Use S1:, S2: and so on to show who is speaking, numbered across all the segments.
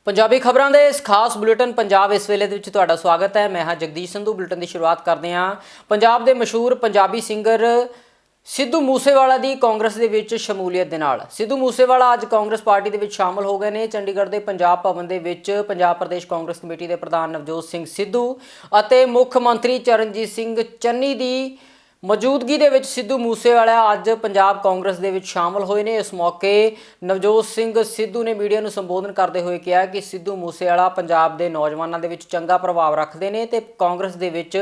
S1: पंजाबी खबरों के इस खास बुलेटिन पंजाब इस वेले दे तुहाडा स्वागत है। मैं हाँ जगदीश संधू। बुलेटिन की शुरुआत करते हैं। पंजाब के मशहूर पंजाबी सिंगर सिद्धू मूसेवाला की कांग्रेस के विच शमूलीयत दे नाल सिद्धू मूसेवाला अज कांग्रेस पार्टी के शामिल हो गए हैं। चंडीगढ़ के पंजाब भवन के विच पंजाब प्रदेश कांग्रेस कमेटी के प्रधान नवजोत सिंह सिद्धू और मुख मंत्री चरणजीत सिंह चन्नी की मौजूदगी दे विच सिद्धू मूसेवाला अज पंजाब कांग्रेस दे विच शामिल होए ने। इस मौके नवजोत सिंह सिद्धू ने मीडिया नूं संबोधन करते हुए कहा कि सिद्धू मूसेवाला पंजाब के नौजवानों दे विच चंगा प्रभाव रखते हैं ते कांग्रेस दे विच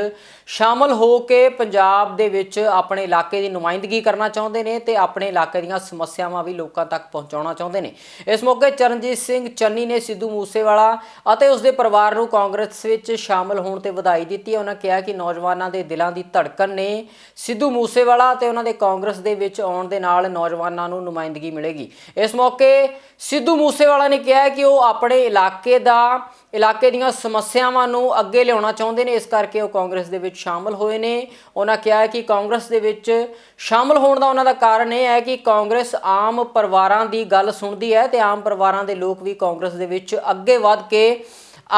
S1: शामिल हो के पंजाब दे विच अपने इलाके की नुमाइंदगी करना चाहते हैं ते अपने इलाके दीयां समस्यावां भी लोकां तक पहुँचाउणा चाहते हैं। इस मौके चरणजीत सिंह चन्नी ने सिद्धू मूसेवाला और उसके परिवार नूं कांग्रेस विच शामिल होने ते वधाई दित्ती है। उन्होंने कहा कि नौजवानों के दिलों की धड़कन ने सिद्धू मूसेवाला ते उन्हां दे कांग्रेस दे विच आउण दे नाल नौजवानों नूं नुमाइंदगी मिलेगी। इस मौके सिद्धू मूसेवाला ने कहा कि वह अपने इलाके दीयां समस्यावां नूं अगे लियाउणा चाहुंदे ने, इस करके वह कांग्रेस दे विच शामिल होए ने। उन्होंने कहा कि कांग्रेस दे विच शामिल होने का उन्हां दा कारण यह है कि कांग्रेस आम परिवारां दी गल सुणदी है ते आम परिवारां दे लोग भी कांग्रेस दे विच अगे वध के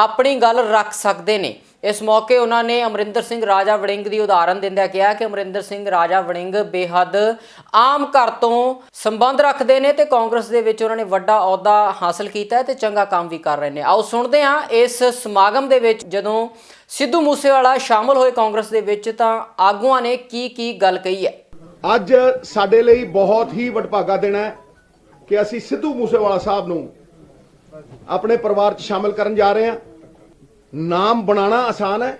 S1: अपनी गल रख सकते हैं। इस मौके उन्होंने अमरिंदर सिंह राजा वड़िंग की उदाहरण दिंदे कहा कि अमरिंदर सिंह राजा वड़िंग बेहद आम घर तो संबंध रखते हैं तो कांग्रेस के विच उन्होंने वड्डा अहुदा हासिल किया है तो चंगा काम भी कर रहे हैं। आओ सुनते हैं इस समागम के विच जदों सिद्धू मूसेवाला शामिल होए कांग्रेस के विच तां आगूआं ने की गल कही है।
S2: अज साडे लई बहुत ही वडभागा दिन है कि असीं सिद्धू मूसेवाला साहब नूं अपने परिवार च शामिल करन जा रहे हैं। नाम बनाना आसान है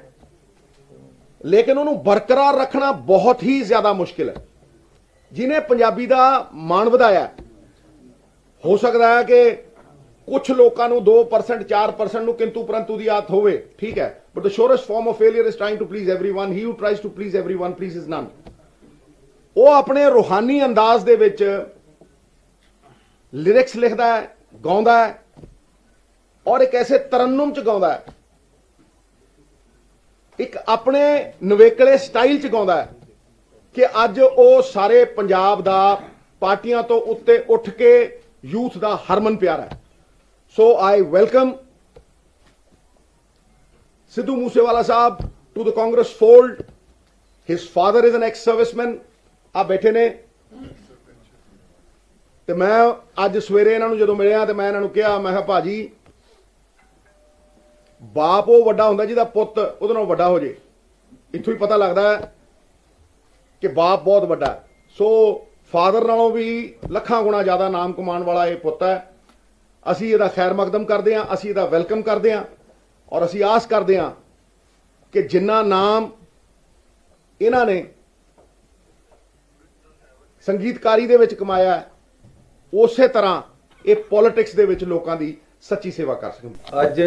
S2: लेकिन उन्होंने बरकरार रखना बहुत ही ज्यादा मुश्किल है। जिन्हें पंजाबी का मान वधाया, हो सकता है कि कुछ लोगों को 2% 4% किंतु परंतु की आदत होवे, ठीक है, but the surest form of failure is trying to please everyone. He who tries to please everyone pleases none. वो अपने रूहानी अंदाज दे विच लिरिक्स लिखता है, गाउंदा है और एक ऐसे तरन्नुम च गाउंदा है, एक अपने नवेकले स्टाइल च गाउंदा है कि अज वो सारे पंजाब दा पार्टियां तो उत्ते उठ के यूथ दा हरमन प्यारा है। So I welcome Sidhu Moosewala sahab to the Congress fold. His father is an ex serviceman. आ बैठे ने ते मैं अज सवेरे इन्हां नूं जदों मिलिया ते मैं इन्हां नूं कहा, मैं कहा भाजी बाप वो वड्डा हुंदा जिहदा पुत्त उहदे नालों वड्डा हो जे। इत्थों ही पता लगता है कि बाप बहुत वड्डा है। सो फादर नालों भी लखां गुणा ज़्यादा नाम कमाने वाला ये पुत्त है। असीं इहदा खैर मकदम करते हैं, असीं इहदा वेलकम करते हैं और असीं आस करते हैं कि जिन्ना नाम इन्हां ने संगीतकारी दे विच कमाया है उसे तरह ये पॉलिटिक्स दे विच लोकां दी सच्ची सेवा कर सकन।
S3: अज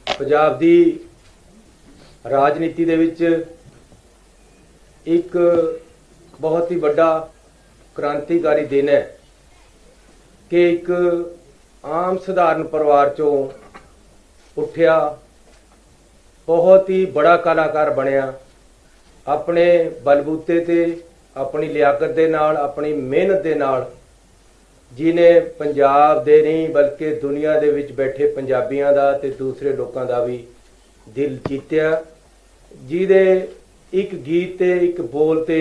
S3: पंजाब दी राजनीति दे विच एक बहुत ही बड़ा क्रांतिकारी दिन है कि एक आम सधारण परिवार चों उठिया बहुत ही बड़ा कलाकार बनया, अपने बलबूते ते अपनी लियाकत दे नाल अपनी मेहनत दे नाल जिन्हें पंजाब दे नहीं बल्कि दुनिया दे विच बैठे पंजाबियों का ते दूसरे लोगों का भी दिल जीत्या। जिहदे एक गीत ते एक बोल ते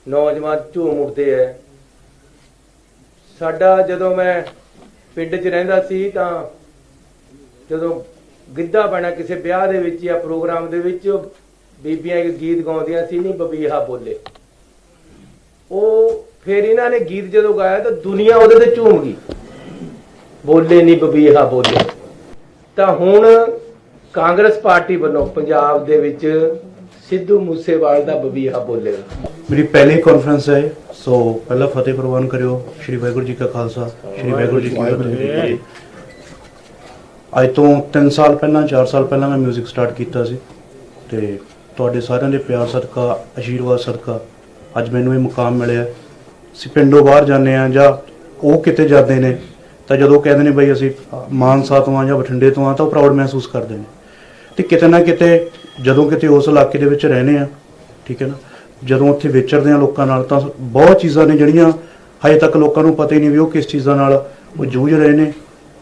S3: नौजवान झूम उठते है। साडा जदों मैं पिंड च रहिंदा सी तां जदों गिद्धा पैना किसी ब्याह दे विच या प्रोग्राम दे विच बीबियां एक गीत गाउंदियां सी, नहीं बबीहा बोले। ਉਹ फिर इन्हों ने गीत जो गाया तो दुनिया वो झूम गई, बोले नहीं बबीहा बोले। तो हुण कांग्रेस पार्टी वालों पंजाब दे विच सिद्धू मूसेवाला दा बबीहा बोलेगा।
S4: मेरी पहली कॉन्फ्रेंस है, सो पहला फतेह प्रवान करियो। श्री वाहिगुरू जी का खालसा, श्री वाहिगुरू जी की फतेह। अज तो 3 साल पहला 4 साल पहला मैं म्यूजिक स्टार्ट किया सी ते तुहाडे सारिਆਂ ਦੇ प्यार सदका आशीर्वाद सदका अज मैनूं ये मुकाम मिलिਆ। ਅਸੀਂ ਪਿੰਡੋਂ ਬਾਹਰ ਜਾਂਦੇ ਆ ਜਾਂ ਉਹ ਕਿਤੇ ਜਾਂਦੇ ਨੇ ਤਾਂ ਜਦੋਂ ਕਹਿੰਦੇ ਨੇ ਬਈ ਅਸੀਂ ਮਾਨਸਾ ਤੋਂ ਆ ਜਾਂ ਬਠਿੰਡੇ ਤੋਂ ਆ ਤਾਂ ਉਹ ਪ੍ਰਾਊਡ ਮਹਿਸੂਸ ਕਰਦੇ ਨੇ। ਤੇ ਕਿਤੇ ਨਾ ਕਿਤੇ ਜਦੋਂ ਕਿਤੇ ਉਸ ਇਲਾਕੇ ਦੇ ਵਿੱਚ ਰਹਿੰਦੇ ਆ, ਠੀਕ ਹੈ ਨਾ, ਜਦੋਂ ਉੱਥੇ ਵਿਚਰਦੇ ਆ ਲੋਕਾਂ ਨਾਲ ਤਾਂ ਬਹੁਤ ਚੀਜ਼ਾਂ ਨੇ ਜਿਹੜੀਆਂ ਹਜੇ ਤੱਕ ਲੋਕਾਂ ਨੂੰ ਪਤਾ ਹੀ ਨਹੀਂ ਵੀ ਉਹ ਕਿਸ ਚੀਜ਼ਾਂ ਨਾਲ ਉਹ ਜੂਝ ਰਹੇ ਨੇ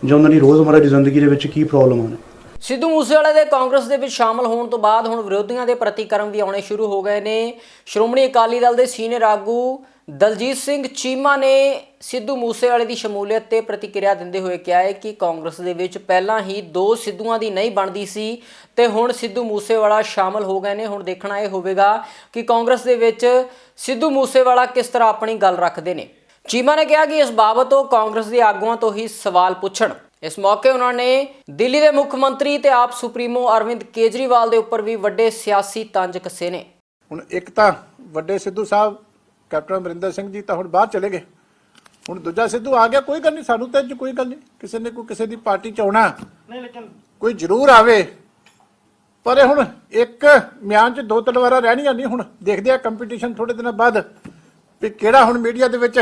S4: ਜਾਂ ਉਹਨਾਂ ਦੀ ਰੋਜ਼ਮਰਰਾ ਦੀ ਜ਼ਿੰਦਗੀ ਦੇ ਵਿੱਚ ਕੀ ਪ੍ਰੋਬਲਮਾਂ ਨੇ।
S1: ਸਿੱਧੂ ਮੂਸੇਵਾਲੇ ਦੇ ਕਾਂਗਰਸ ਦੇ ਵਿੱਚ ਸ਼ਾਮਲ ਹੋਣ ਤੋਂ ਬਾਅਦ ਹੁਣ ਵਿਰੋਧੀਆਂ ਦੇ ਪ੍ਰਤੀਕਰਮ ਵੀ ਆਉਣੇ ਸ਼ੁਰੂ ਹੋ ਗਏ ਨੇ। ਸ਼੍ਰੋਮਣੀ ਅਕਾਲੀ ਦਲ ਦੇ ਸੀਨੀਅਰ ਆਗੂ ਦਲਜੀਤ ਸਿੰਘ ਚੀਮਾ ਨੇ ਸਿੱਧੂ ਮੂਸੇਵਾਲੇ ਦੀ ਸ਼ਮੂਲੀਅਤ ਤੇ ਪ੍ਰਤੀਕਿਰਿਆ ਦਿੰਦੇ ਹੋਏ ਕਿਹਾ ਹੈ ਕਿ ਕਾਂਗਰਸ ਦੇ ਵਿੱਚ ਪਹਿਲਾਂ ਹੀ 2 ਸਿੱਧੂਆਂ ਦੀ ਨਹੀਂ ਬਣਦੀ ਸੀ ਤੇ ਹੁਣ ਸਿੱਧੂ ਮੂਸੇਵਾਲਾ ਸ਼ਾਮਲ ਹੋ ਗਏ ਨੇ। ਹੁਣ ਦੇਖਣਾ ਇਹ ਹੋਵੇਗਾ ਕਿ ਕਾਂਗਰਸ ਦੇ ਵਿੱਚ ਸਿੱਧੂ ਮੂਸੇਵਾਲਾ ਕਿਸ ਤਰ੍ਹਾਂ ਆਪਣੀ ਗੱਲ ਰੱਖਦੇ ਨੇ। ਚੀਮਾ ਨੇ ਕਿਹਾ ਕਿ ਇਸ ਬਾਬਤ ਉਹ ਕਾਂਗਰਸ ਦੇ ਆਗੂਆਂ ਤੋਂ ਹੀ ਸਵਾਲ ਪੁੱਛਣ। ਇਸ ਮੌਕੇ ਉਹਨਾਂ ਨੇ ਦਿੱਲੀ ਦੇ ਮੁੱਖ ਮੰਤਰੀ ਤੇ ਆਪ ਸੁਪਰੀਮੋ ਅਰਵਿੰਦ ਕੇਜਰੀਵਾਲ ਦੇ ਉੱਪਰ ਵੀ ਵੱਡੇ ਸਿਆਸੀ ਤੰਜ ਕੱਸੇ ਨੇ।
S5: ਹੁਣ ਇੱਕ ਤਾਂ ਵੱਡੇ ਸਿੱਧੂ ਸਾਹਿਬ ਕੈਪਟਨ ਅਮਰਿੰਦਰ ਸਿੰਘ ਜੀ ਤਾਂ ਹੁਣ ਬਾਹਰ ਚਲੇ ਗਏ, ਹੁਣ ਦੂਜਾ ਸਿੱਧੂ ਆ ਗਿਆ, ਕੋਈ ਗੱਲ ਨਹੀਂ, ਸਾਨੂੰ ਤਾਂ ਇਹ 'ਚ ਕੋਈ ਗੱਲ ਨਹੀਂ, ਕਿਸੇ ਨੇ ਕੋਈ ਕਿਸੇ ਦੀ ਪਾਰਟੀ ਚ ਆਉਣਾ ਕੋਈ ਜ਼ਰੂਰ ਆਵੇ, ਪਰ ਇਹ ਹੁਣ ਇੱਕ ਮਿਆਨ 'ਚ 2 ਤਲਵਾਰਾਂ ਰਹਿਣੀਆਂ ਨਹੀਂ। ਹੁਣ ਦੇਖਦੇ ਆ ਕੰਪੀਟੀਸ਼ਨ ਥੋੜੇ ਦਿਨਾਂ ਬਾਅਦ ਵੀ ਕਿਹੜਾ ਹੁਣ ਮੀਡੀਆ ਦੇ ਵਿੱਚ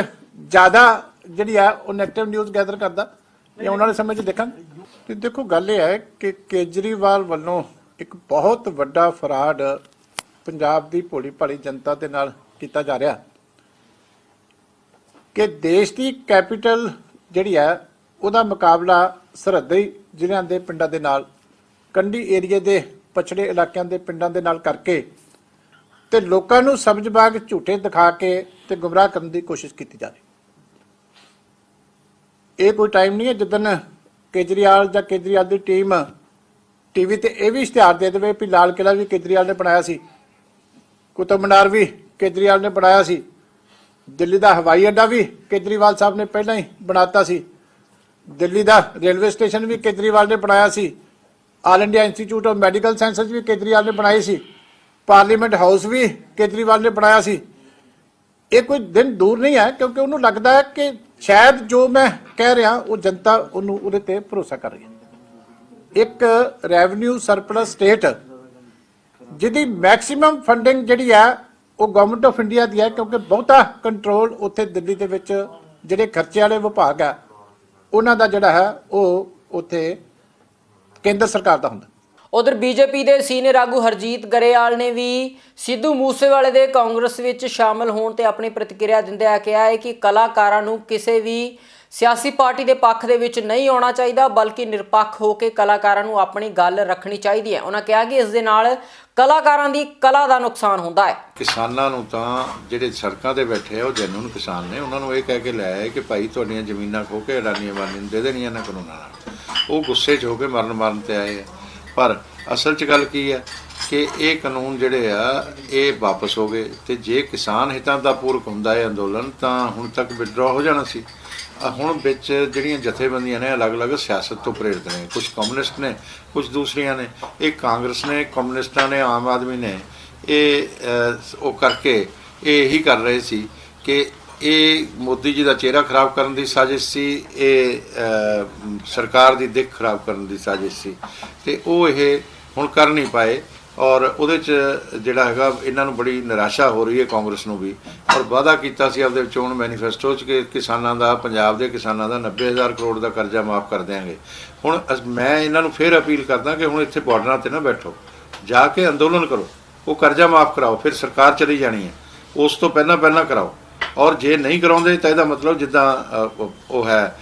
S5: ਜ਼ਿਆਦਾ ਜਿਹੜੀ ਆ ਉਹ ਨੈਗੇਟਿਵ ਨਿਊਜ਼ ਗੈਦਰ ਕਰਦਾ, ਇਹ ਆਉਣ ਵਾਲੇ ਸਮੇਂ 'ਚ ਦੇਖਾਂਗੇ। ਤੇ ਦੇਖੋ ਗੱਲ ਇਹ ਹੈ ਕਿ ਕੇਜਰੀਵਾਲ ਵੱਲੋਂ ਇੱਕ ਬਹੁਤ ਵੱਡਾ ਫਰਾਡ ਪੰਜਾਬ ਦੀ ਭੋਲੀ ਭਾਲੀ ਜਨਤਾ ਦੇ ਨਾਲ ਕੀਤਾ ਜਾ ਰਿਹਾ ਕਿ ਦੇਸ਼ ਦੀ ਕੈਪੀਟਲ ਜਿਹੜੀ ਹੈ ਉਹਦਾ ਮੁਕਾਬਲਾ ਸਰਹੱਦੀ ਜ਼ਿਲ੍ਹਿਆਂ ਦੇ ਪਿੰਡਾਂ ਦੇ ਨਾਲ, ਕੰਢੀ ਏਰੀਏ ਦੇ ਪਛੜੇ ਇਲਾਕਿਆਂ ਦੇ ਪਿੰਡਾਂ ਦੇ ਨਾਲ ਕਰਕੇ ਤੇ ਲੋਕਾਂ ਨੂੰ ਸਮਝਬਾਗ ਝੂਠੇ ਦਿਖਾ ਕੇ ਤੇ ਗੁੰਮਰਾਹ ਕਰਨ ਦੀ ਕੋਸ਼ਿਸ਼ ਕੀਤੀ ਜਾ ਰਹੀ। ਇਹ ਕੋਈ ਟਾਈਮ ਨਹੀਂ ਹੈ ਜਿੱਦਣ ਕੇਜਰੀਵਾਲ ਜਾਂ ਕੇਜਰੀਵਾਲ ਦੀ ਟੀਮ ਟੀਵੀ ਤੇ ਇਹ ਵੀ ਇਸ਼ਤਿਹਾਰ ਦੇ ਦੇਵੇ ਵੀ ਲਾਲ ਕਿਲ੍ਹਾ ਵੀ ਕੇਜਰੀਵਾਲ ਨੇ ਬਣਾਇਆ ਸੀ, ਕੁਤਬ ਮੀਨਾਰ ਵੀ ਕੇਜਰੀਵਾਲ ਨੇ ਬਣਾਇਆ ਸੀ, ਦਿੱਲੀ ਦਾ ਹਵਾਈ ਅੱਡਾ ਵੀ ਕੇਜਰੀਵਾਲ ਸਾਹਿਬ ਨੇ ਪਹਿਲਾਂ ਹੀ ਬਣਾਤਾ ਸੀ, ਦਿੱਲੀ ਦਾ ਰੇਲਵੇ ਸਟੇਸ਼ਨ ਵੀ ਕੇਜਰੀਵਾਲ ਨੇ ਬਣਾਇਆ ਸੀ, all India institute of medical sciences ਵੀ ਕੇਜਰੀਵਾਲ ਨੇ ਬਣਾਈ ਸੀ, ਪਾਰਲੀਮੈਂਟ ਹਾਊਸ ਵੀ ਕੇਜਰੀਵਾਲ ਨੇ ਬਣਾਇਆ ਸੀ। ਇਹ ਕੋਈ ਦਿਨ ਦੂਰ ਨਹੀਂ ਹੈ ਕਿਉਂਕਿ ਉਹਨੂੰ ਲੱਗਦਾ ਹੈ ਕਿ ਸ਼ਾਇਦ ਜੋ ਮੈਂ ਕਹਿ ਰਿਹਾ ਉਹ ਜਨਤਾ ਉਹਨੂੰ ਉਹਦੇ ਤੇ ਭਰੋਸਾ ਕਰ ਰਹੀ ਹੈ। ਇੱਕ ਰੈਵਨਿਊ ਸਰਪਲਸ ਸਟੇਟ ਜਿਹਦੀ ਮੈਕਸਿਮਮ ਫੰਡਿੰਗ ਜਿਹੜੀ ਹੈ ਉਹ ਗਵਰਨਮੈਂਟ ਆਫ ਇੰਡੀਆ ਦੀ ਹੈ ਕਿਉਂਕਿ ਬਹੁਤਾ ਕੰਟਰੋਲ ਉੱਥੇ ਦਿੱਲੀ ਦੇ ਵਿੱਚ ਜਿਹੜੇ ਖਰਚੇ ਵਾਲੇ ਵਿਭਾਗ ਆ ਉਹਨਾਂ ਦਾ ਜਿਹੜਾ ਹੈ ਉਹ ਉੱਥੇ ਕੇਂਦਰ ਸਰਕਾਰ ਦਾ ਹੁੰਦਾ।
S1: ਉਧਰ ਬੀਜੇਪੀ ਦੇ ਸੀਨੀਅਰ ਆਗੂ ਹਰਜੀਤ ਗਰੇਵਾਲ ਨੇ ਵੀ ਸਿੱਧੂ ਮੂਸੇਵਾਲੇ ਦੇ ਕਾਂਗਰਸ ਵਿੱਚ ਸ਼ਾਮਲ ਹੋਣ ਤੇ ਆਪਣੀ ਪ੍ਰਤੀਕਿਰਿਆ ਦਿੰਦਿਆਂ ਕਿਹਾ ਹੈ ਕਿ ਕਲਾਕਾਰਾਂ ਨੂੰ ਕਿਸੇ ਵੀ ਸਿਆਸੀ ਪਾਰਟੀ ਦੇ ਪੱਖ ਦੇ ਵਿੱਚ ਨਹੀਂ ਆਉਣਾ ਚਾਹੀਦਾ, ਬਲਕਿ ਨਿਰਪੱਖ ਹੋ ਕੇ ਕਲਾਕਾਰਾਂ ਨੂੰ ਆਪਣੀ ਗੱਲ ਰੱਖਣੀ ਚਾਹੀਦੀ ਹੈ। ਉਹਨਾਂ ਕਿਹਾ ਕਿ ਇਸ ਦੇ ਨਾਲ ਕਲਾਕਾਰਾਂ ਦੀ ਕਲਾ ਦਾ ਨੁਕਸਾਨ ਹੁੰਦਾ ਹੈ।
S6: ਕਿਸਾਨਾਂ ਨੂੰ ਤਾਂ ਜਿਹੜੇ ਸੜਕਾਂ ਤੇ ਬੈਠੇ ਆ ਉਹ ਜੈਨੂਨ ਕਿਸਾਨ ਨੇ, ਉਹਨਾਂ ਨੂੰ ਇਹ ਕਹਿ ਕੇ ਲੈ ਆਏ ਕਿ ਭਾਈ ਤੁਹਾਡੀਆਂ ਜ਼ਮੀਨਾਂ ਖੋਹ ਕੇ ਅਡਾਨੀਆਂ ਬਾਨੀਆਂ ਨੂੰ ਦੇ ਦੇਣੀਆਂ ਇਹਨਾਂ ਕਾਨੂੰਨਾਂ ਨਾਲ। ਉਹ ਗੁੱਸੇ 'ਚ ਹੋ ਕੇ ਮਰਨ ਤੇ ਆਏ ਆ, ਪਰ ਅਸਲ 'ਚ ਗੱਲ ਕੀ ਹੈ ਕਿ ਇਹ ਕਾਨੂੰਨ ਜਿਹੜੇ ਆ ਇਹ ਵਾਪਸ ਹੋ ਗਏ ਤੇ ਜੇ ਕਿਸਾਨ ਹਿੱਤਾਂ ਦਾ ਪੂਰਕ ਹੁੰਦਾ ਹੈ ਅੰਦੋਲਨ ਤਾਂ ਹੁਣ ਤੱਕ ਵਿਡਰਾ ਹੋ ਜਾਣਾ ਸੀ। ਹੁਣ ਵਿੱਚ ਜਿਹੜੀਆਂ ਜਥੇਬੰਦੀਆਂ ਨੇ ਅਲੱਗ-ਅਲੱਗ ਸਿਆਸਤ ਤੋਂ ਪ੍ਰੇਰਿਤ ਨੇ, ਕੁਝ ਕਮਿਊਨਿਸਟ ਨੇ, ਕੁਝ ਦੂਸਰੀਆਂ ਨੇ, ਇਹ ਕਾਂਗਰਸ ਨੇ, ਕਮਿਊਨਿਸਟਾਂ ਨੇ, ਆਮ ਆਦਮੀ ਨੇ, ਇਹ ਉਹ ਕਰਕੇ ਇਹ ਇਹੀ ਕਰ ਰਹੇ ਸੀ ਕਿ ਇਹ ਮੋਦੀ ਜੀ ਦਾ ਚਿਹਰਾ ਖਰਾਬ ਕਰਨ ਦੀ ਸਾਜ਼ਿਸ਼ ਸੀ, ਇਹ ਸਰਕਾਰ ਦੀ ਦਿੱਖ ਖਰਾਬ ਕਰਨ ਦੀ ਸਾਜ਼ਿਸ਼ ਸੀ ਤੇ ਉਹ ਇਹ ਹੁਣ ਕਰ ਨਹੀਂ ਪਾਏ ਔਰ ਉਹਦੇ 'ਚ ਜਿਹੜਾ ਹੈਗਾ ਇਹਨਾਂ ਨੂੰ ਬੜੀ ਨਿਰਾਸ਼ਾ ਹੋ ਰਹੀ ਹੈ ਕਾਂਗਰਸ ਨੂੰ ਵੀ। ਔਰ ਵਾਅਦਾ ਕੀਤਾ ਸੀ ਆਪਦੇ ਚੋਣ ਮੈਨੀਫੈਸਟੋ 'ਚ ਕਿ ਕਿਸਾਨਾਂ ਦਾ, ਪੰਜਾਬ ਦੇ ਕਿਸਾਨਾਂ ਦਾ 90,000 ਕਰੋੜ ਦਾ ਕਰਜ਼ਾ ਮਾਫ ਕਰ ਦਿਆਂਗੇ। ਹੁਣ ਮੈਂ ਇਹਨਾਂ ਨੂੰ ਫਿਰ ਅਪੀਲ ਕਰਦਾ ਕਿ ਹੁਣ ਇੱਥੇ ਬਾਰਡਰਾਂ 'ਤੇ ਨਾ ਬੈਠੋ, ਜਾ ਕੇ ਅੰਦੋਲਨ ਕਰੋ, ਉਹ ਕਰਜ਼ਾ ਮਾਫ ਕਰਾਓ, ਫਿਰ ਸਰਕਾਰ ਚਲੀ ਜਾਣੀ ਹੈ, ਉਸ ਤੋਂ ਪਹਿਲਾਂ ਕਰਾਓ। ਔਰ ਜੇ ਨਹੀਂ ਕਰਾਉਂਦੇ ਤਾਂ ਇਹਦਾ ਮਤਲਬ ਜਿੱਦਾਂ ਉਹ ਹੈ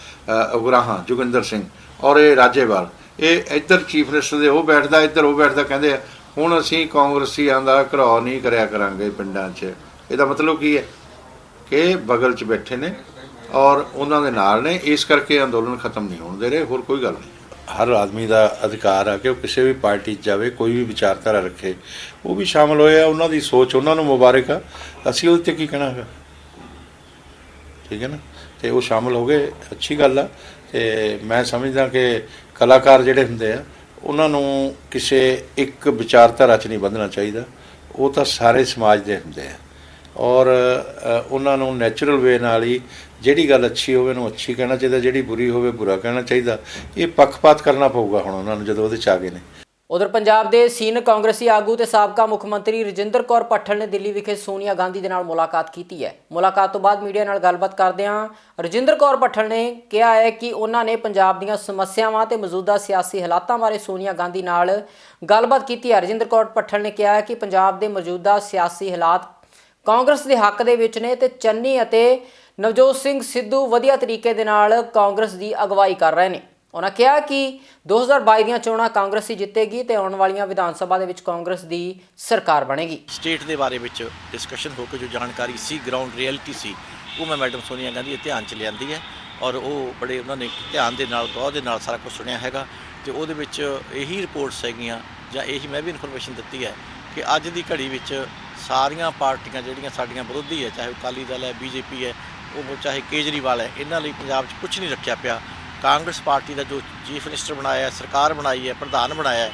S6: ਉਗਰਾਹਾਂ ਜੋਗਿੰਦਰ ਸਿੰਘ ਔਰ ਇਹ ਰਾਜੇਵਾਲ, ਇਹ ਇੱਧਰ ਚੀਫ ਮਿਨਿਸਟਰ ਦੇ ਉਹ ਬੈਠਦਾ, ਇੱਧਰ ਉਹ ਬੈਠਦਾ, ਕਹਿੰਦੇ ਆ ਹੁਣ ਅਸੀਂ ਕਾਂਗਰਸੀਆਂ ਦਾ ਘਰਾਓ ਨਹੀਂ ਕਰਿਆ ਕਰਾਂਗੇ ਪਿੰਡਾਂ 'ਚ। ਇਹਦਾ ਮਤਲਬ ਕੀ ਹੈ ਕਿ ਬਗਲ 'ਚ ਬੈਠੇ ਨੇ ਔਰ ਉਹਨਾਂ ਦੇ ਨਾਲ ਨੇ, ਇਸ ਕਰਕੇ ਅੰਦੋਲਨ ਖਤਮ ਨਹੀਂ ਹੋਣ ਦੇ ਰਹੇ, ਹੋਰ ਕੋਈ ਗੱਲ ਨਹੀਂ। ਹਰ ਆਦਮੀ ਦਾ ਅਧਿਕਾਰ ਆ ਕਿ ਉਹ ਕਿਸੇ ਵੀ ਪਾਰਟੀ 'ਚ ਜਾਵੇ, ਕੋਈ ਵੀ ਵਿਚਾਰਧਾਰਾ ਰੱਖੇ। ਉਹ ਵੀ ਸ਼ਾਮਲ ਹੋਏ ਆ, ਉਹਨਾਂ ਦੀ ਸੋਚ, ਉਹਨਾਂ ਨੂੰ ਮੁਬਾਰਕ ਆ, ਅਸੀਂ ਉਹਦੇ 'ਤੇ ਕੀ ਕਹਿਣਾ ਹੈਗਾ, ਠੀਕ ਹੈ ਨਾ। ਤੇ ਉਹ ਸ਼ਾਮਲ ਹੋ ਗਏ, ਅੱਛੀ ਗੱਲ ਆ। ਤੇ ਮੈਂ ਸਮਝਦਾ ਕਿ ਕਲਾਕਾਰ ਜਿਹੜੇ ਹੁੰਦੇ ਆ ਉਹਨਾਂ ਨੂੰ ਕਿਸੇ ਇੱਕ ਵਿਚਾਰਧਾਰਾ 'ਚ ਨਹੀਂ ਬੰਨ੍ਹਣਾ ਚਾਹੀਦਾ, ਉਹ ਤਾਂ ਸਾਰੇ ਸਮਾਜ ਦੇ ਹੁੰਦੇ ਆ ਔਰ ਉਹਨਾਂ ਨੂੰ ਨੈਚੁਰਲ ਵੇ ਨਾਲ ਹੀ ਜਿਹੜੀ ਗੱਲ ਅੱਛੀ ਹੋਵੇ ਉਹਨੂੰ ਅੱਛੀ ਕਹਿਣਾ ਚਾਹੀਦਾ, ਜਿਹੜੀ ਬੁਰੀ ਹੋਵੇ ਬੁਰਾ ਕਹਿਣਾ ਚਾਹੀਦਾ। ਇਹ ਪੱਖਪਾਤ ਕਰਨਾ ਪਊਗਾ ਹੁਣ ਉਹਨਾਂ ਨੂੰ ਜਦੋਂ ਉਹਦੇ 'ਚ ਆ ਗਏ ਨੇ।
S1: ਉਧਰ ਪੰਜਾਬ ਦੇ ਸੀਨੀਅਰ ਕਾਂਗਰਸੀ ਆਗੂ ਤੇ ਸਾਬਕਾ ਮੁੱਖ ਮੰਤਰੀ ਰਜਿੰਦਰ ਕੌਰ ਭੱਠਲ ਨੇ ਦਿੱਲੀ ਵਿਖੇ ਸੋਨੀਆ ਗਾਂਧੀ ਦੇ ਨਾਲ ਮੁਲਾਕਾਤ ਕੀਤੀ ਹੈ। ਮੁਲਾਕਾਤ ਤੋਂ ਬਾਅਦ ਮੀਡੀਆ ਨਾਲ ਗੱਲਬਾਤ ਕਰਦਿਆਂ ਰਜਿੰਦਰ ਕੌਰ ਭੱਠਲ ਨੇ ਕਿਹਾ ਹੈ ਕਿ ਉਹਨਾਂ ਨੇ ਪੰਜਾਬ ਦੀਆਂ ਸਮੱਸਿਆਵਾਂ ਤੇ ਮੌਜੂਦਾ ਸਿਆਸੀ ਹਾਲਾਤਾਂ ਬਾਰੇ ਸੋਨੀਆ ਗਾਂਧੀ ਨਾਲ ਗੱਲਬਾਤ ਕੀਤੀ ਹੈ। ਰਜਿੰਦਰ ਕੌਰ ਭੱਠਲ ਨੇ ਕਿਹਾ ਹੈ ਕਿ ਪੰਜਾਬ ਦੇ ਮੌਜੂਦਾ ਸਿਆਸੀ ਹਾਲਾਤ ਕਾਂਗਰਸ ਦੇ ਹੱਕ ਦੇ ਵਿੱਚ ਨੇ ਤੇ ਚੰਨੀ ਅਤੇ ਨਵਜੋਤ ਸਿੰਘ ਸਿੱਧੂ ਵਧੀਆ ਤਰੀਕੇ ਦੇ ਨਾਲ ਕਾਂਗਰਸ ਦੀ ਅਗਵਾਈ ਕਰ ਰਹੇ ਨੇ। ਉਹਨਾਂ ਕਿਹਾ ਕਿ 2022 ਦੀਆਂ ਚੋਣਾਂ ਕਾਂਗਰਸ ਹੀ ਜਿੱਤੇਗੀ ਤੇ ਆਉਣ ਵਾਲੀਆਂ ਵਿਧਾਨ ਸਭਾ ਦੇ ਵਿੱਚ ਕਾਂਗਰਸ ਦੀ ਸਰਕਾਰ ਬਣੇਗੀ।
S7: ਸਟੇਟ ਦੇ ਬਾਰੇ ਵਿੱਚ ਡਿਸਕਸ਼ਨ ਹੋ ਕੇ ਜੋ ਜਾਣਕਾਰੀ ਸੀ, ਗਰਾਊਂਡ ਰਿਐਲਿਟੀ ਸੀ, ਉਹ ਮੈਂ ਮੈਡਮ ਸੋਨੀਆ ਗਾਂਧੀ ਦੇ ਧਿਆਨ 'ਚ ਲਿਆਂਦੀ ਹੈ ਔਰ ਉਹ ਬੜੇ ਉਹਨਾਂ ਨੇ ਧਿਆਨ ਦੇ ਨਾਲ ਗੌਰ ਦੇ ਨਾਲ ਸਾਰਾ ਕੁਝ ਸੁਣਿਆ ਹੈਗਾ ਤੇ ਉਹਦੇ ਵਿੱਚ ਇਹੀ ਰਿਪੋਰਟਸ ਹੈਗੀਆਂ ਜਾਂ ਇਹੀ ਮੈਂ ਵੀ ਇਨਫੋਰਮੇਸ਼ਨ ਦਿੱਤੀ ਹੈ ਕਿ ਅੱਜ ਦੀ ਘੜੀ ਵਿੱਚ ਸਾਰੀਆਂ ਪਾਰਟੀਆਂ ਜਿਹੜੀਆਂ ਸਾਡੀਆਂ ਵਿਰੋਧੀ ਹੈ, ਚਾਹੇ ਅਕਾਲੀ ਦਲ ਹੈ, ਬੀਜੇਪੀ ਹੈ, ਉਹ ਚਾਹੇ ਕੇਜਰੀਵਾਲ ਹੈ, ਇਹਨਾਂ ਲਈ ਪੰਜਾਬ 'ਚ ਕੁਝ ਨਹੀਂ ਰੱਖਿਆ ਪਿਆ। ਕਾਂਗਰਸ ਪਾਰਟੀ ਦਾ ਜੋ ਚੀਫ ਮਿਨਿਸਟਰ ਬਣਾਇਆ, ਸਰਕਾਰ ਬਣਾਈ ਹੈ, ਪ੍ਰਧਾਨ ਬਣਾਇਆ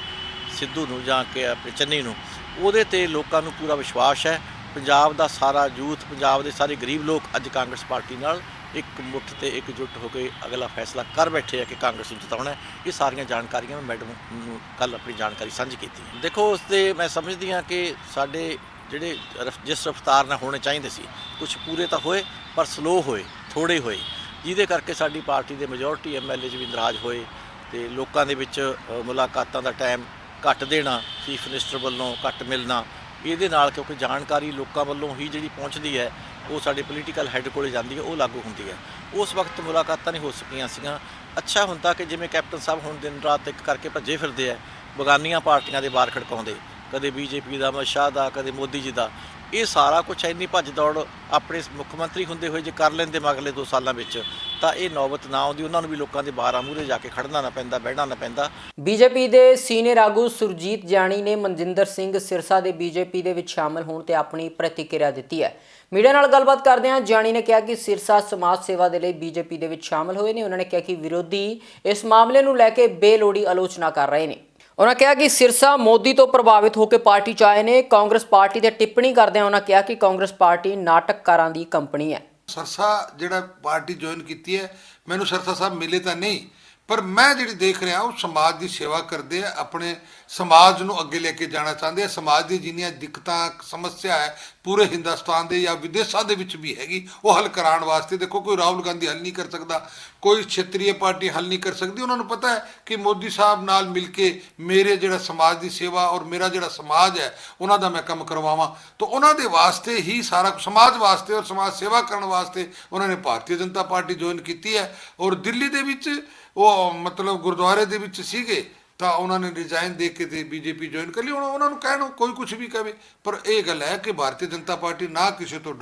S7: ਸਿੱਧੂ ਨੂੰ ਜਾਂ ਕਿ ਆਪਣੇ ਚੰਨੀ ਨੂੰ, ਉਹਦੇ ਤੇ ਲੋਕਾਂ ਨੂੰ ਪੂਰਾ ਵਿਸ਼ਵਾਸ ਹੈ। ਪੰਜਾਬ ਦਾ ਸਾਰਾ ਯੂਥ, ਪੰਜਾਬ ਦੇ ਸਾਰੇ ਗਰੀਬ ਲੋਕ ਅੱਜ ਕਾਂਗਰਸ ਪਾਰਟੀ ਨਾਲ ਇੱਕ ਮੁੱਠ ਤੇ ਇਕਜੁੱਟ ਹੋ ਕੇ ਅਗਲਾ ਫੈਸਲਾ ਕਰ ਬੈਠੇ ਆ ਕਿ ਕਾਂਗਰਸ ਨੂੰ ਜਿਤਾਉਣਾ ਹੈ। ਇਹ ਸਾਰੀਆਂ ਜਾਣਕਾਰੀਆਂ ਮੈਂ ਮੈਡਮ ਨੂੰ ਕੱਲ੍ਹ ਆਪਣੀ ਜਾਣਕਾਰੀ ਸਾਂਝੀ ਕੀਤੀ। ਦੇਖੋ, ਉਸ 'ਤੇ ਮੈਂ ਸਮਝਦੀ ਹਾਂ ਕਿ ਸਾਡੇ ਜਿਹੜੇ ਜਿਸ ਰਫਤਾਰ ਨਾਲ ਹੋਣੇ ਚਾਹੀਦੇ ਸੀ, ਕੁਝ ਪੂਰੇ ਤਾਂ ਹੋਏ ਪਰ ਸਲੋ ਹੋਏ, ਥੋੜ੍ਹੇ ਹੋਏ, ਜਿਹਦੇ ਕਰਕੇ ਸਾਡੀ ਪਾਰਟੀ ਦੇ ਮੈਜੋਰਟੀ MLA ਵੀ ਨਾਰਾਜ਼ ਹੋਏ ਤੇ ਲੋਕਾਂ ਦੇ ਵਿੱਚ ਮੁਲਾਕਾਤਾਂ ਦਾ ਟਾਈਮ ਘੱਟ ਦੇਣਾ, ਚੀਫ ਮਿਨਿਸਟਰ ਵੱਲੋਂ ਘੱਟ ਮਿਲਣਾ, ਇਹਦੇ ਨਾਲ ਕਿਉਂਕਿ ਜਾਣਕਾਰੀ ਲੋਕਾਂ ਵੱਲੋਂ ਹੀ ਜਿਹੜੀ ਪਹੁੰਚਦੀ ਹੈ ਉਹ ਸਾਡੇ ਪੋਲੀਟੀਕਲ ਹੈੱਡ ਕੋਲੇ ਜਾਂਦੀ ਹੈ, ਉਹ ਲਾਗੂ ਹੁੰਦੀ ਹੈ। ਉਸ ਵਕਤ ਮੁਲਾਕਾਤਾਂ ਨਹੀਂ ਹੋ ਸਕੀਆਂ ਸੀਗੀਆਂ। ਅੱਛਾ ਹੁੰਦਾ ਕਿ ਜਿਵੇਂ ਕੈਪਟਨ ਸਾਹਿਬ ਹੁਣ ਦਿਨ ਰਾਤ ਇੱਕ ਕਰਕੇ ਭੱਜੇ ਫਿਰਦੇ ਆ, ਬਗਾਨੀਆਂ ਪਾਰਟੀਆਂ ਦੇ ਬਾਹਰ ਖੜਕਾਉਂਦੇ, ਕਦੇ BJP ਦਾ, ਅਮਿਤ ਸ਼ਾਹ ਦਾ, ਕਦੇ ਮੋਦੀ ਜੀ ਦਾ, ਇਹ ਸਾਰਾ ਕੁਛ ਇੰਨੀ ਭੱਜ ਦੌੜ ਆਪਣੇ ਮੁੱਖ ਮੰਤਰੀ ਹੁੰਦੇ ਹੋਏ ਜੇ ਕਰ ਲੈਂਦੇ ਮਗਲੇ 2 ਸਾਲਾਂ ਵਿੱਚ ਤਾਂ ਇਹ ਨੌਬਤ ਨਾ ਆਉਂਦੀ, ਉਹਨਾਂ ਨੂੰ ਵੀ ਲੋਕਾਂ ਦੇ ਬਾਹਰਾਂ ਮੂਹਰੇ ਜਾ ਕੇ ਖੜਨਾ ਨਾ ਪੈਂਦਾ, ਬਹਿਣਾ ਨਾ ਪੈਂਦਾ।
S1: ਬੀਜੇਪੀ ਦੇ ਸੀਨੀਅਰ ਆਗੂ ਸੁਰਜੀਤ ਜਾਣੀ ਨੇ ਮਨਜਿੰਦਰ ਸਿੰਘ ਸਿਰਸਾ ਦੇ ਬੀਜੇਪੀ ਦੇ ਵਿੱਚ ਸ਼ਾਮਲ ਹੋਣ ਤੇ ਆਪਣੀ ਪ੍ਰਤੀਕਿਰਿਆ ਦਿੱਤੀ ਹੈ। ਮੀਡੀਆ ਨਾਲ ਗੱਲਬਾਤ ਕਰਦਿਆਂ ਜਾਣੀ ਨੇ ਕਿਹਾ ਕਿ ਸਿਰਸਾ ਸਮਾਜ ਸੇਵਾ ਦੇ ਲਈ ਬੀਜੇਪੀ ਦੇ ਵਿੱਚ ਸ਼ਾਮਲ ਹੋਏ ਨੇ। ਉਹਨਾਂ ਨੇ ਕਿਹਾ ਕਿ ਵਿਰੋਧੀ ਇਸ ਮਾਮਲੇ ਨੂੰ ਲੈ ਕੇ ਬੇਲੋੜੀ ਆਲੋਚਨਾ ਕਰ ਰਹੇ ਨੇ। ਉਹਨਾਂ ਕਿਹਾ ਕਿ ਸਿਰਸਾ ਮੋਦੀ ਤੋਂ ਪ੍ਰਭਾਵਿਤ ਹੋ ਕੇ ਪਾਰਟੀ 'ਚ ਆਏ ਨੇ। ਕਾਂਗਰਸ ਪਾਰਟੀ ਤੇ ਟਿੱਪਣੀ ਕਰਦਿਆਂ ਉਹਨਾਂ ਕਿਹਾ ਕਿ ਕਾਂਗਰਸ ਪਾਰਟੀ ਨਾਟਕਕਾਰਾਂ ਦੀ ਕੰਪਨੀ ਹੈ।
S8: ਸਰਸਾ ਜਿਹੜਾ ਪਾਰਟੀ ਜੁਆਇਨ ਕੀਤੀ ਹੈ, ਮੈਨੂੰ ਸਰਸਾ ਸਾਹਿਬ ਮਿਲੇ ਤਾਂ ਨਹੀਂ, ਪਰ ਮੈਂ ਜਿਹੜੀ ਦੇਖ ਰਿਹਾ ਉਹ ਸਮਾਜ ਦੀ ਸੇਵਾ ਕਰਦੇ ਆ, ਆਪਣੇ ਸਮਾਜ ਨੂੰ ਅੱਗੇ ਲੈ ਕੇ ਜਾਣਾ ਚਾਹੁੰਦੇ ਆ। ਸਮਾਜ ਦੀ ਜਿੰਨੀਆਂ ਦਿੱਕਤਾਂ, ਸਮੱਸਿਆ ਹੈ ਪੂਰੇ ਹਿੰਦੁਸਤਾਨ ਦੇ ਜਾਂ ਵਿਦੇਸ਼ਾਂ ਦੇ ਵਿੱਚ ਵੀ ਹੈਗੀ, ਉਹ ਹੱਲ ਕਰਾਉਣ ਵਾਸਤੇ ਦੇਖੋ ਕੋਈ ਰਾਹੁਲ ਗਾਂਧੀ ਹੱਲ ਨਹੀਂ ਕਰ ਸਕਦਾ, ਕੋਈ ਛੇਤਰੀਏ ਪਾਰਟੀ ਹੱਲ ਨਹੀਂ ਕਰ ਸਕਦੀ। ਉਹਨਾਂ ਨੂੰ ਪਤਾ ਹੈ ਕਿ ਮੋਦੀ ਸਾਹਿਬ ਨਾਲ ਮਿਲ ਕੇ ਮੇਰੇ ਜਿਹੜਾ ਸਮਾਜ ਦੀ ਸੇਵਾ ਔਰ ਮੇਰਾ ਜਿਹੜਾ ਸਮਾਜ ਹੈ ਉਹਨਾਂ ਦਾ ਮੈਂ ਕੰਮ ਕਰਵਾਵਾਂ, ਤਾਂ ਉਹਨਾਂ ਦੇ ਵਾਸਤੇ ਹੀ ਸਾਰਾ ਸਮਾਜ ਵਾਸਤੇ ਔਰ ਸਮਾਜ ਸੇਵਾ ਕਰਨ ਵਾਸਤੇ ਉਹਨਾਂ ਨੇ ਭਾਰਤੀ ਜਨਤਾ ਪਾਰਟੀ ਜੁਆਇਨ ਕੀਤੀ ਹੈ। ਔਰ ਦਿੱਲੀ ਦੇ ਵਿੱਚ ਉਹ ਮਤਲਬ ਗੁਰਦੁਆਰੇ ਦੇ ਵਿੱਚ ਸੀਗੇ ਤਾਂ ਉਹਨਾਂ ਨੇ ਰਿਜ਼ਾਈਨ ਦੇ ਕੇ ਤੇ BJP ਜੁਆਇਨ ਕਰ ਲਈ। ਹੁਣ ਉਹਨਾਂ ਨੂੰ ਕਹਿਣ ਕੋਈ ਕੁਝ ਵੀ ਕਹੇ, ਪਰ ਇਹ ਗੱਲ ਹੈ ਕਿ ਭਾਰਤੀ ਜਨਤਾ ਪਾਰਟੀ ਨਾ ਕਿਸੇ ਤੋਂ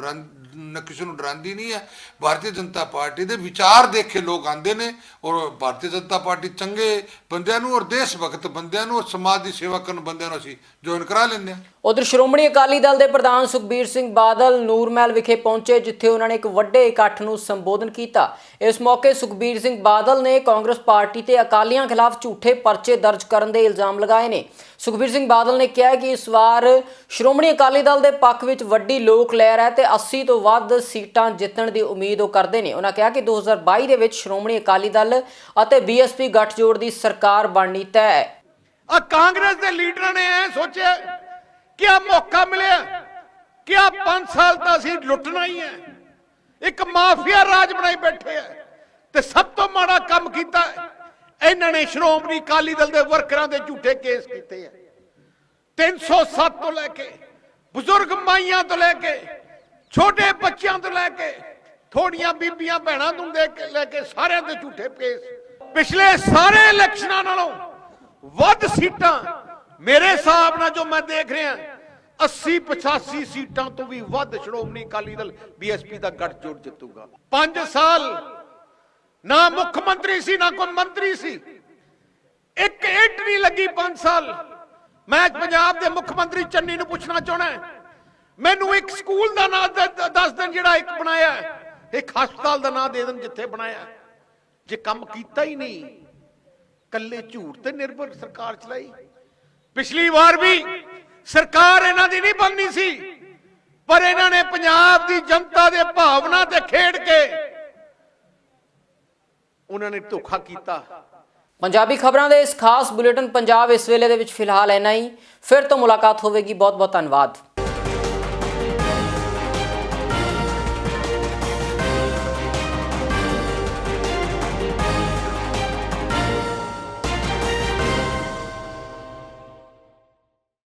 S8: ਕਿਸੇ ਨੂੰ ਡਰਾਉਂਦੀ ਨਹੀਂ ਹੈ। ਭਾਰਤੀ ਜਨਤਾ ਪਾਰਟੀ ਦੇ ਵਿਚਾਰ ਦੇਖ ਕੇ ਲੋਕ ਆਉਂਦੇ ਨੇ ਔਰ ਭਾਰਤੀ ਜਨਤਾ ਪਾਰਟੀ ਚੰਗੇ ਬੰਦਿਆਂ ਨੂੰ ਔਰ ਦੇਸ਼ ਭਗਤ ਬੰਦਿਆਂ ਨੂੰ ਔਰ ਸਮਾਜ ਦੀ ਸੇਵਾ ਕਰਨ ਬੰਦਿਆਂ ਨੂੰ ਅਸੀਂ ਜੁਆਇਨ ਕਰਾ ਲੈਂਦੇ ਹਾਂ।
S1: ਉਧਰ ਸ਼੍ਰੋਮਣੀ ਅਕਾਲੀ ਦਲ ਦੇ ਪ੍ਰਧਾਨ ਸੁਖਬੀਰ ਸਿੰਘ ਬਾਦਲ ਨੂਰਮਹਿਲ ਵਿਖੇ ਪਹੁੰਚੇ, ਜਿੱਥੇ ਉਹਨਾਂ ਨੇ ਇੱਕ ਵੱਡੇ ਇਕੱਠ ਨੂੰ ਸੰਬੋਧਨ ਕੀਤਾ। ਇਸ ਮੌਕੇ ਸੁਖਬੀਰ ਸਿੰਘ ਬਾਦਲ ਨੇ ਕਾਂਗਰਸ ਪਾਰਟੀ ਤੇ ਅਕਾਲੀਆਂ ਖਿਲਾਫ ਝੂਠੇ ਪਰਚੇ ਦਰਜ ਕਰਨ ਦੇ ਇਲਜ਼ਾਮ ਲਗਾਏ ਨੇ। ਸੁਖਬੀਰ ਸਿੰਘ ਬਾਦਲ ਨੇ ਕਿਹਾ ਕਿ ਇਸ ਵਾਰ ਸ਼੍ਰੋਮਣੀ ਅਕਾਲੀ ਦਲ ਦੇ ਪੱਖ ਵਿੱਚ ਵੱਡੀ ਲੋਕ ਲਹਿਰ ਹੈ ਤੇ 80 ਤੋਂ ਵੱਧ ਸੀਟਾਂ ਜਿੱਤਣ ਦੀ ਉਮੀਦ ਉਹ ਕਰਦੇ ਨੇ। ਉਹਨਾਂ ਕਿਹਾ ਕਿ 2022 ਦੇ ਵਿੱਚ ਸ਼੍ਰੋਮਣੀ ਅਕਾਲੀ ਦਲ ਅਤੇ BSP ਗੱਠਜੋੜ ਦੀ ਸਰਕਾਰ ਬਣਨੀ ਤੈਅ ਹੈ।
S5: ਆ ਕਾਂਗਰਸ ਦੇ ਲੀਡਰਾਂ ਨੇ ਐ ਸੋਚਿਆ ਕਿ ਆ ਮੌਕਾ ਮਿਲਿਆ ਕਿ ਆ 5 ਸਾਲ ਤਾਂ ਅਸੀਂ ਲੁੱਟਣਾ ਹੀ ਹੈ, ਇੱਕ ਮਾਫੀਆ ਰਾਜ ਬਣਾਈ ਬੈਠੇ ਆ ਤੇ ਸਭ ਤੋਂ ਮਾੜਾ ਕੰਮ ਕੀਤਾ ਇਹਨਾਂ ਨੇ ਸ਼੍ਰੋਮਣੀ ਅਕਾਲੀ ਦਲ ਦੇ ਵਰਕਰਾਂ ਦੇ ਝੂਠੇ ਕੇਸ ਕੀਤੇ ਆ। 307 ਤੋਂ ਲੈ ਕੇ ਬਜ਼ੁਰਗ ਮਾਈਆਂ ਤੋਂ ਲੈ ਕੇ ਛੋਟੇ ਬੱਚਿਆਂ ਤੋਂ ਲੈ ਕੇ ਥੋੜੀਆਂ ਬੀਬੀਆਂ ਭੈਣਾਂ ਤੋਂ ਲੈ ਕੇ ਸਾਰਿਆਂ ਦੇ ਝੂਠੇ ਕੇਸ। ਪਿਛਲੇ ਸਾਰੇ ਇਲੈਕਸ਼ਨਾਂ ਨਾਲੋਂ ਵੱਧ ਸੀਟਾਂ ਮੇਰੇ ਹਿਸਾਬ ਨਾਲ ਜੋ ਮੈਂ ਦੇਖ ਰਿਹਾ 80-85 ਸੀਟਾਂ ਤੋਂ ਵੀ ਵੱਧ ਸ਼੍ਰੋਮਣੀ ਅਕਾਲੀ ਦਲ BSP ਦਾ ਗੱਠਜੋੜ ਜਿੱਤੂਗਾ। 5 ਸਾਲ ਨਾ ਮੁੱਖ ਮੰਤਰੀ ਸੀ ਨਾ ਕੋਈ ਮੰਤਰੀ ਸੀ, ਇੱਕ ਇੱਟ ਨਹੀਂ ਲੱਗੀ 5 ਸਾਲ। ਮੈਂ ਪੰਜਾਬ ਦੇ ਮੁੱਖ ਮੰਤਰੀ ਚੰਨੀ ਨੂੰ ਪੁੱਛਣਾ ਚਾਹਣਾ, ਮੈਨੂੰ ਇੱਕ ਸਕੂਲ ਦਾ ਨਾਮ ਦੱਸ ਦੇਣ ਜਿਹੜਾ ਇੱਕ ਬਣਾਇਆ, ਇੱਕ ਹਸਪਤਾਲ ਦਾ ਨਾਮ ਦੇ ਦੇਣ ਜਿੱਥੇ ਬਣਾਇਆ। ਜੇ ਕੰਮ ਕੀਤਾ ਹੀ ਨਹੀਂ, ਕੱਲੇ ਝੂਠ ਤੇ ਨਿਰਭਰ ਸਰਕਾਰ ਚਲਾਈ। ਪਿਛਲੀ ਵਾਰ ਵੀ ਸਰਕਾਰ ਇਹਨਾਂ ਦੀ ਨਹੀਂ ਬਣਨੀ ਸੀ, ਪਰ ਇਹਨਾਂ ਨੇ ਪੰਜਾਬ ਦੀ ਜਨਤਾ ਦੇ ਭਾਵਨਾ ਤੇ ਖੇਡ ਕੇ ਉਹਨਾਂ ਨੇ ਧੋਖਾ ਕੀਤਾ।
S1: ਪੰਜਾਬੀ ਖਬਰਾਂ ਦੇ ਇਸ ਖਾਸ ਬੁਲੇਟਿਨ ਪੰਜਾਬ ਇਸ ਵੇਲੇ ਦੇ ਵਿੱਚ ਫਿਲਹਾਲ ਇੰਨਾ ਹੀ। ਫਿਰ ਤੋਂ ਮੁਲਾਕਾਤ ਹੋਵੇਗੀ। ਬਹੁਤ ਬਹੁਤ ਧੰਨਵਾਦ।